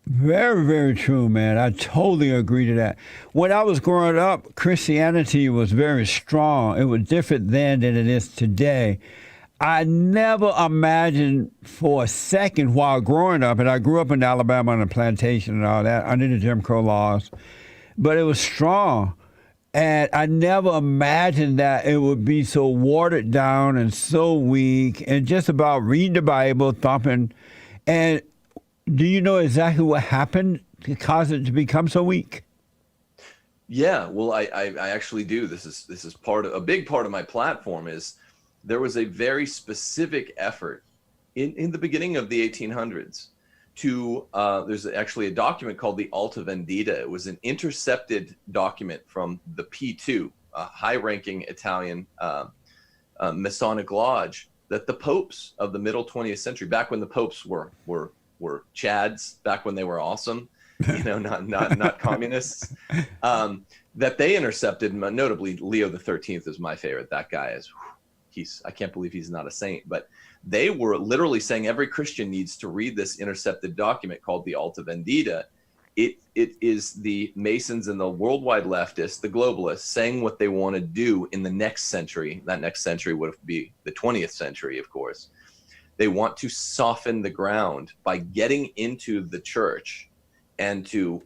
Very, very true, man. I totally agree to that. When I was growing up, Christianity was very strong. It was different then than it is today. I never imagined for a second while growing up, and I grew up in Alabama on a plantation and all that, under the Jim Crow laws, but it was strong. And I never imagined that it would be so watered down and so weak and just about reading the Bible, thumping. And do you know exactly what happened to cause it to become so weak? Yeah, well, I actually do. This is part of a big part of my platform is there was a very specific effort in the beginning of the 1800s to there's actually a document called the Alta Vendita. It was an intercepted document from the P2, a high-ranking Italian Masonic lodge, that the popes of the middle 20th century, back when the popes were chads, back when they were awesome, not communists, that they intercepted. Notably, Leo the 13th is my favorite. That guy is, I can't believe he's not a saint, but they were literally saying every Christian needs to read this intercepted document called the Alta Vendita. It is the Masons and the worldwide leftists, the globalists, saying what they want to do in the next century. That next century would be the 20th century, of course. They want to soften the ground by getting into the church and to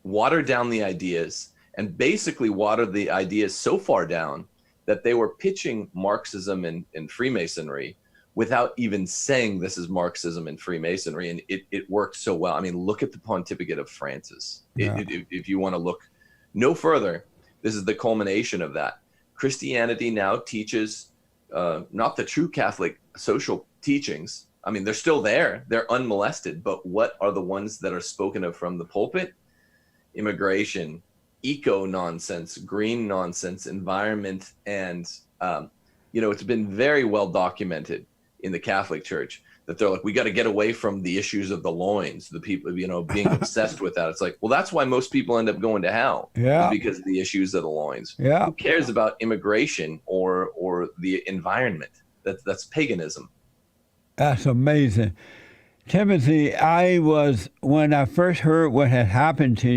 water down the ideas, and basically water the ideas so far down that they were pitching Marxism and Freemasonry without even saying this is Marxism and Freemasonry. And it worked so well. I mean, look at the Pontificate of Francis. Yeah. If you want to look no further, this is the culmination of that. Christianity now teaches not the true Catholic social teachings. I mean, they're still there. They're unmolested. But what are the ones that are spoken of from the pulpit? Immigration, eco nonsense, green nonsense, environment. And, it's been very well documented in the Catholic Church that they're like, we got to get away from the issues of the loins, the people, being obsessed with that. It's like, well, that's why most people end up going to hell. Yeah. Because of the issues of the loins. Yeah. Who cares about immigration or the environment? That's paganism. That's amazing. Timothy, when I first heard what had happened to